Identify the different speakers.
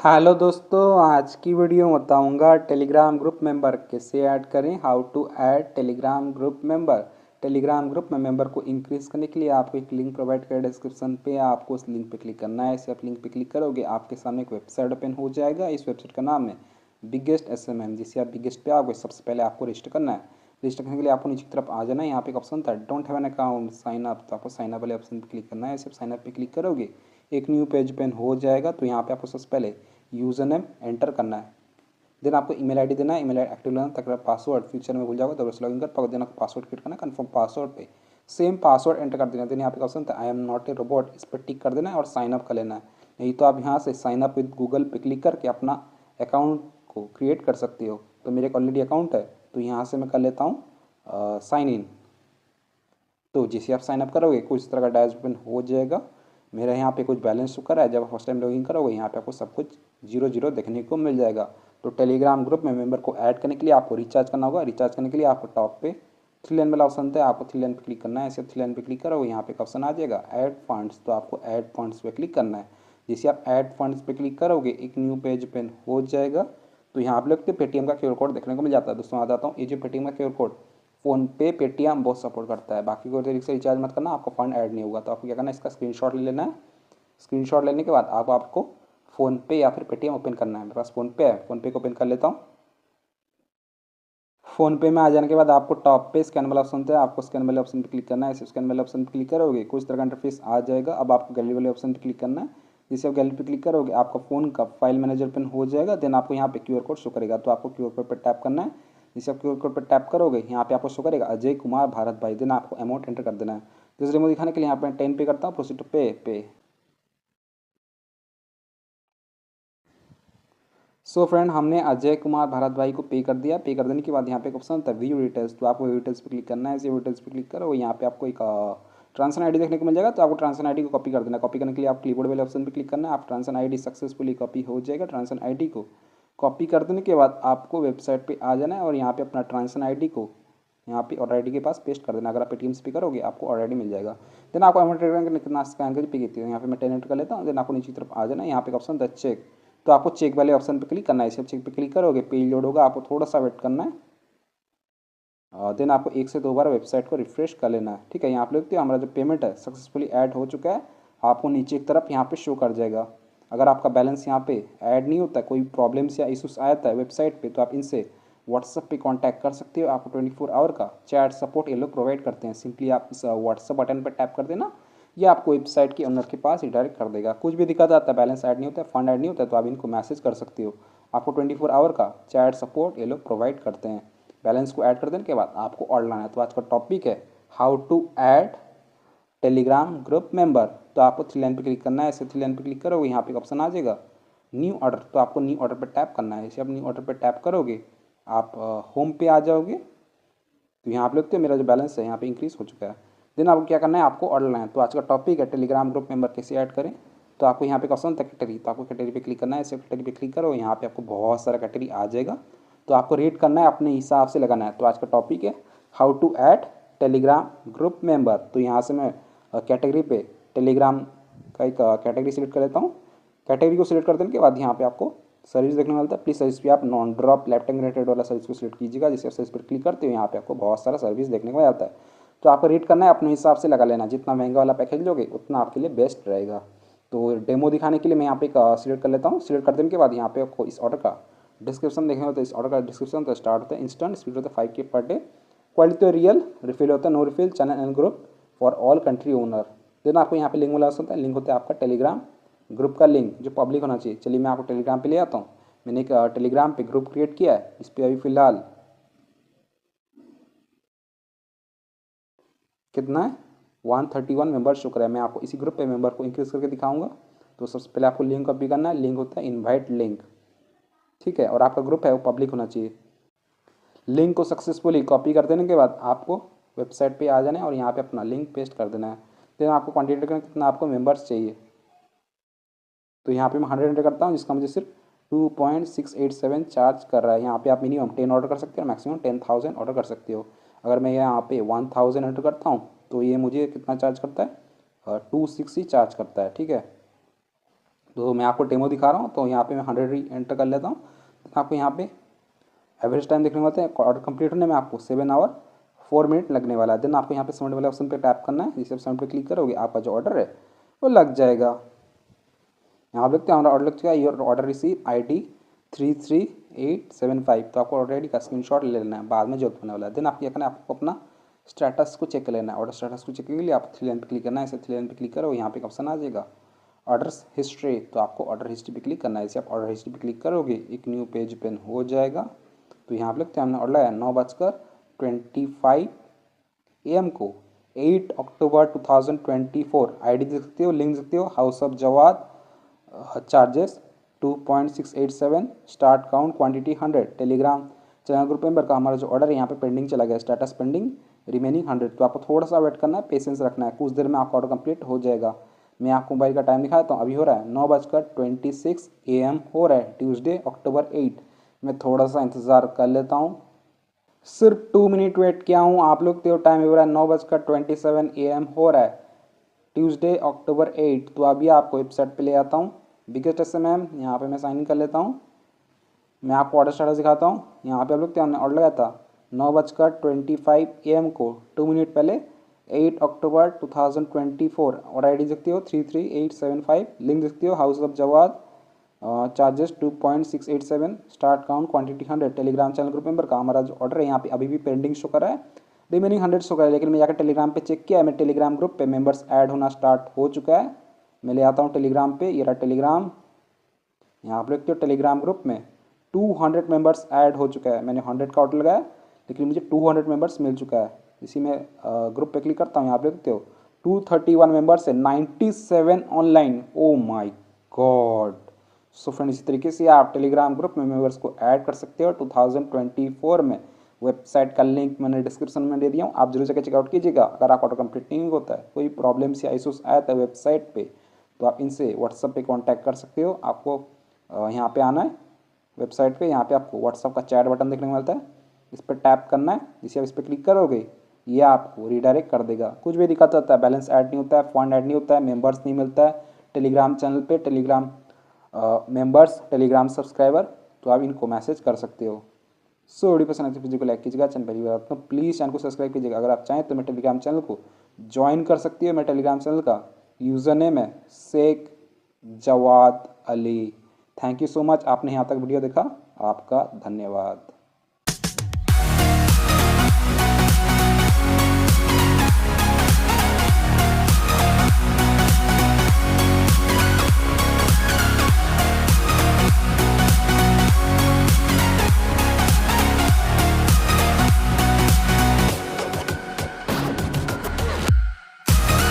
Speaker 1: Hello दोस्तों, आज की वीडियो में बताऊंगा टेलीग्राम ग्रुप मेंबर कैसे ऐड करें। How to add Telegram group member. Telegram group में मेंबर को इंक्रीज करने के लिए आपको एक लिंक प्रोवाइड करें डिस्क्रिप्शन पे। आपको उस लिंक पे क्लिक करना है। ऐसे आप लिंक पे क्लिक करोगे आपके सामने एक वेबसाइट ओपन हो जाएगा। इस वेबसाइट का नाम है बिगेस्ट SMM, जिसे आप बिगेस्ट पे आओगे। सबसे पहले आपको रजिस्टर करना है। रजिस्टर करने के लिए आपको नीचे की तरफ आ जाना है। यहाँ पे एक ऑप्शन था don't have an account sign up, तो आपको साइन अप वाले ऑप्शन पे क्लिक करना है। सिर्फ साइन अप पे क्लिक करोगे एक न्यू पेज ओपन हो जाएगा। तो यहाँ पे आपको सबसे पहले यूज़र नेम एंटर करना है। देन आपको ईमेल आईडी देना है। ईमेल आईडी एक्टिव लेना तक पासवर्ड फ्यूचर में भूल जाओगे तो लॉगिन कर पाओगे। देन आपको पासवर्ड क्रिएट करना है। कन्फर्म पासवर्ड पे सेम पासवर्ड एंटर कर देना है। देन यहाँ पे ऑप्शन था I am not a robot, इस पर टिक कर देना है और साइन अप कर लेना है। नहीं तो आप यहाँ से साइन अप विद गूगल पे क्लिक करके अपना अकाउंट को क्रिएट कर सकते हो। तो मेरे एक ऑलरेडी अकाउंट है तो यहाँ से मैं कर लेता हूँ साइन इन। तो जैसे आप साइन अप करोगे कुछ इस तरह का डैश ओपन हो जाएगा। मेरा यहाँ पे कुछ बैलेंस शो कर रहा है। जब फर्स्ट टाइम लॉगिन करोगे यहाँ पे आपको सब कुछ 0 0 देखने को मिल जाएगा। तो टेलीग्राम ग्रुप में मेंबर को ऐड करने के लिए आपको रिचार्ज करना होगा। रिचार्ज करने के लिए आपको टॉप पे 3 लाइन वाला ऑप्शन था, आपको 3 लाइन पे क्लिक करना है। ऐसे 3 लाइन पे क्लिक करोगे यहाँ पे एक ऑप्शन आ जाएगा ऐड फंड्स, तो आपको ऐड फंड्स पे क्लिक करना है। जैसे आप ऐड फंड्स पे क्लिक करोगे एक न्यू पेज ओपन हो जाएगा। तो यहाँ आप लोग पेटीएम का QR कोड देखने को मिल जाता है। दोस्तों आ जाता हूँ, ये जो पेटीएम का QR कोड फ़ोनपे पेटीएम बहुत सपोर्ट करता है। बाकी कोई तरीके से रिचार्ज मत करना, आपको फंड ऐड नहीं होगा। तो आपको क्या करना है, इसका स्क्रीनशॉट ले लेना है। स्क्रीनशॉट लेने के बाद आपको फ़ोनपे या फिर पेटीएम ओपन करना है। मेरे पास फ़ोनपे है, फ़ोनपे को ओपन कर लेता हूँ। फ़ोनपे में आ जाने के बाद आपको टॉप पे स्कैन वाला ऑप्शन है, आपको स्कैन वाले ऑप्शन पे क्लिक करना है। स्कैन वाले ऑप्शन पे क्लिक करोगे कुछ तरह का इंटरफेस आ जाएगा। अब आपको गैलरी वाले ऑप्शन पे क्लिक करना है। जैसे आप गैलरी पे क्लिक करोगे आपका फ़ोन का फाइल मैनेजर ओपन हो जाएगा। देन आपको यहाँ पे QR कोड शो करेगा, तो आपको QR कोड पर टैप करना है। जैसे आप QR कोड पर टैप करोगे यहाँ पे आपको शो करेगा अजय कुमार भारत भाई। देन आपको अमाउंट एंटर कर देना है। जैसे डेमो दिखाने के लिए यहाँ पे 10 पे करता हूँ, प्रोसीड टू पे। सो फ्रेंड, हमने अजय कुमार भारत भाई को पे कर दिया। पे कर देने के बाद यहाँ पे एक ऑप्शन था व्यू डिटेल्स, तो आपको व्यू डिटेल्स पे क्लिक करना है। ऐसे व्यू डिटेल्स पे क्लिक करो यहाँ पे आपको एक ट्रांजेक्शन आईडी देखने को मिल जाएगा। तो आपको ट्रांजेक्शन आईडी को कॉपी कर देना है। कॉपी करने के लिए आप कीबोर्ड वाले ऑप्शन पे क्लिक करना है। आप ट्रांजेक्शन आईडी सक्सेसफुली कॉपी हो जाएगा। ट्रांजेक्शन आईडी को कॉपी कर देने के बाद आपको वेबसाइट पे आ जाना है और यहाँ पे अपना ट्रांजेक्शन आईडी को यहाँ पे ऑर्डर आईडी के पास पेस्ट कर देना। अगर आप पेटीएम से पे करोगे आपको ऑर्डर आईडी मिल जाएगा। देन आपको अमाउंट कितना स्कैन करके पे की थी, यहाँ पे मैं 10 एंटर कर लेता हूँ। देन आपको नीचे की तरफ आ जाना है। यहाँ पे ऑप्शन था चेक, तो आपको चेक वाले ऑप्शन पे क्लिक करना है। इसे चेक पे क्लिक करोगे पेज लोड होगा, आपको थोड़ा सा वेट करना है। देन आपको 1 से 2 बार वेबसाइट को रिफ्रेश कर लेना है। ठीक है, यहाँ पे देखते हो हमारा जो पेमेंट है सक्सेसफुली ऐड हो चुका है। आपको नीचे की तरफ यहाँ पे शो कर जाएगा। अगर आपका बैलेंस यहाँ पे ऐड नहीं होता, कोई प्रॉब्लम्स या इशूस आया था वेबसाइट पे, तो आप इनसे व्हाट्सअप पे कांटेक्ट कर सकते हो। आपको 24 आवर का चैट सपोर्ट ये लोग प्रोवाइड करते हैं। सिंपली आप इस व्हाट्सअप बटन पर टैप कर देना, ये आपको वेबसाइट के ओनर के पास रिडायरेक्ट कर देगा। कुछ भी दिक्कत आता है, बैलेंस ऐड नहीं होता है, फंड ऐड नहीं होता है, तो आप इनको मैसेज कर सकते हो। आपको 24 आवर का चैट सपोर्ट ये लोग प्रोवाइड करते हैं। बैलेंस को ऐड कर देने के बाद आपको और लाना है। तो आज का टॉपिक है how to add Telegram group member. तो आपको 3 लाइन पे क्लिक करना है। ऐसे 3 लाइन पे क्लिक करोगे यहाँ पे ऑप्शन आ जाएगा न्यू ऑर्डर, तो आपको न्यू ऑर्डर पर टैप करना है। जैसे आप न्यू ऑर्डर पर टैप करोगे आप होम पे आ जाओगे। तो यहाँ पे लगते हो मेरा जो बैलेंस है यहाँ पे इंक्रीज़ हो चुका है। देन आपको क्या करना है, आपको ऑर्डर लाना है। तो आज का टॉपिक है टेलीग्राम ग्रुप मेंबर कैसे ऐड करें। तो आपको यहाँ पे ऑप्शन था कैटेगरी, तो आपको कैटेगरी पे क्लिक करना है। ऐसे कैटेगरी पे क्लिक करो यहाँ पे आपको बहुत सारा कैटेगरी आ जाएगा। तो आपको रेट करना है, अपने हिसाब से लगाना है। तो आज का टॉपिक है how to add Telegram group member. तो यहाँ से मैं कैटेगरी पे टेलीग्राम का एक कैटेगरी सेलेक्ट कर लेता हूँ। कैटेगरी को सिलेक्ट कर देने के बाद यहाँ पे आपको सर्विस देखने को मिलता है। प्लीज़ सर्विस पे आप नॉन ड्रॉप लेफ्ट रेटेड वाला सर्विस को सिलेक्ट कीजिएगा। जिससे सर्विस पर क्लिक करते हो यहाँ पे आपको बहुत सारा सर्विस देखने को आता है। तो आपको रेट करना है, अपने हिसाब से लगा लेना। जितना महंगा वाला पैकेज लोगे उतना आपके लिए बेस्ट रहेगा। तो डेमो दिखाने के लिए मैं यहाँ पे एक सिलेक्ट कर लेता हूँ। सिलेक्ट कर देने के बाद यहाँ पे आपको इस ऑर्डर का डिस्क्रिप्शन देखना होता है। इस ऑर्डर का डिस्क्रिप्शन तो स्टार्ट होता है इंस्टेंट, स्पीड होता है 5K पर डे, क्वालिटी तो रियल, रिफिल होता है no refill, channel and group for all country owner. Then आपको यहाँ पे लिंक वाला होता है। लिंक होता है आपका टेलीग्राम ग्रुप का लिंक जो पब्लिक होना चाहिए। चलिए मैं आपको टेलीग्राम पे ले आता हूँ। मैंने एक टेलीग्राम पे ग्रुप क्रिएट किया है। इस पर अभी फ़िलहाल कितना है 131 मेंबर शो कर रहा है। मैं आपको इसी ग्रुप पे मेंबर को इंक्रीज करके दिखाऊंगा। तो सबसे पहले आपको लिंक कॉपी करना है। लिंक होता है इनवाइट लिंक, ठीक है, और आपका ग्रुप है वो पब्लिक होना चाहिए। लिंक को सक्सेसफुली कॉपी कर देने के बाद आपको वेबसाइट पे आ जाना है और यहाँ पे अपना लिंक पेस्ट कर देना है। देन आपको क्वान्टिटी करना कितना आपको मेंबर्स चाहिए। तो यहाँ पे मैं 100 एंटर करता हूँ, जिसका मुझे सिर्फ 2.687 चार्ज कर रहा है। यहाँ पे आप मिनिमम 10 ऑर्डर कर सकते हो, मैक्सिमम 10,000 ऑर्डर कर सकते हो। अगर मैं यहाँ पे 1000 एंटर करता हूँ तो ये मुझे कितना चार्ज करता है, 260 चार्ज करता है। ठीक है, तो मैं आपको डेमो दिखा रहा हूँ, तो यहाँ पे मैं 100 ही एंटर कर लेता हूँ। तो आपको यहाँ पे एवरेज टाइम देखने वाला है, ऑर्डर कंप्लीट होने में आपको 7 आवर 4 मिनट लगने वाला है। देन आपको यहाँ पे सबमिट वाले ऑप्शन पे टैप करना है। जिसे आप सबमिट पे क्लिक करोगे आपका जो ऑर्डर है वो लग जाएगा। यहाँ आप देखते हैं हमारा ऑर्डर लग चुका है। Your order receive ID 33875। तो आपको ऑर्डर ID का स्क्रीनशॉट ले लेना है, बाद में जरूरत होने वाला है। देन आपको क्या करना है, आपको अपना स्टेटस को चेक कर लेना है। ऑर्डर स्टेटस को चेक करने के लिए आप 3 लाइन पर क्लिक करना है। इसे 3 लाइन पर क्लिक करो, यहाँ पे एक ऑप्शन आ जाएगा ऑर्डर्स हिस्ट्री। तो आपको ऑर्डर हिस्ट्री पे क्लिक करना है। इसे आप ऑर्डर हिस्ट्री पे क्लिक करोगे एक न्यू पेज ओपन हो जाएगा। तो यहाँ पे लगता है हमने ऑर्डर है 9:25 AM को 8 अक्टूबर 2024। ID देख सकते हो, लिंक देख सकते हो, house of Jawad, charges 2.687, start count quantity 100, Telegram channel group member का हमारा जो ऑर्डर है यहाँ पे पेंडिंग चला गया, स्टेटस पेंडिंग, रिमेनिंग 100। तो आपको थोड़ा सा वेट करना है, पेशेंस रखना है, कुछ देर में आपका ऑर्डर कंप्लीट हो जाएगा। मैं आपको मोबाइल का टाइम दिखाता हूँ, अभी हो रहा है 9:26 AM हो रहा है, ट्यूसडे अक्टूबर 8। मैं थोड़ा सा इंतज़ार कर लेता हूँ, सिर्फ 2 मिनट वेट किया हूँ। आप लोग तो टाइम हो रहा है 9:27 AM हो रहा है, ट्यूसडे अक्टूबर 8। तो अभी आपको वेबसाइट पे ले आता हूँ, बिगेस्ट SMM। यहाँ पे मैं साइन इन कर लेता हूँ। मैं आपको ऑर्डर स्टेटस दिखाता हूँ। यहाँ पे आप लोग हमने ऑर्डर लगाया था 9:25 AM को 2 मिनट पहले, 8 अक्टूबर 2024। और ID देखते हो 33875, लिंक देखते हो house of Jawad, charges 2.687, start count quantity 100, Telegram channel group member का हमारा जो ऑर्डर है यहाँ पे अभी भी पेंडिंग शो कर रहा है, रिमेनिंग 100 शो कर रहा है। लेकिन मैं जाकर टेलीग्राम पे चेक किया, मैं टेलीग्राम ग्रुप पे मेंबर्स ऐड होना स्टार्ट हो चुका है। मैं ले आता हूँ टेलीग्राम पे, ये रहा टेलीग्राम। यहाँ आप देखते हो टेलीग्राम ग्रुप में 200 मेंबर्स ऐड हो चुका है। मैंने 100 का ऑर्डर लगाया लेकिन मुझे 200 मेंबर्स मिल चुका है। इसी में ग्रुप पे क्लिक करता हूँ, यहाँ आप देखते हो 231 मेंबर्स है, 97 online. Oh my God. So friend, इसी तरीके से आप टेलीग्राम ग्रुप में मेंबर्स को ऐड कर सकते हो 2024 में। वेबसाइट का लिंक मैंने डिस्क्रिप्शन में दे दिया हूँ, आप जरूर जाकर चेकआउट कीजिएगा। अगर आप ऑर्डर कंप्लीट नहीं होता है, कोई प्रॉब्लम्स या इशूज़ आया था वेबसाइट पे, तो आप इनसे व्हाट्सएप पे कांटेक्ट कर सकते हो। आपको यहाँ पे आना है वेबसाइट पे, यहाँ पे आपको व्हाट्सएप का चैट बटन देखने को मिलता है, इस पर टैप करना है। जिसे आप इस पर क्लिक करोगे ये आपको रिडायरेक्ट कर देगा। कुछ भी दिक्कत होता है, बैलेंस ऐड नहीं होता है, फंड ऐड नहीं होता है, मेंबर्स नहीं मिलता है टेलीग्राम चैनल पे, टेलीग्राम मेंबर्स, टेलीग्राम सब्सक्राइबर, तो आप इनको मैसेज कर सकते हो। सो वीडियो पसंद आती है वीडियो को लाइक कीजिएगा, चैनल पहली बार तो प्लीज़ चैनल को सब्सक्राइब कीजिएगा। अगर आप चाहें तो मैं टेलीग्राम चैनल को ज्वाइन कर सकती हो। मैं टेलीग्राम चैनल का यूज़र नेम है Shaikh Jawad Ali. Thank you so much, आपने यहाँ तक वीडियो देखा, आपका धन्यवाद।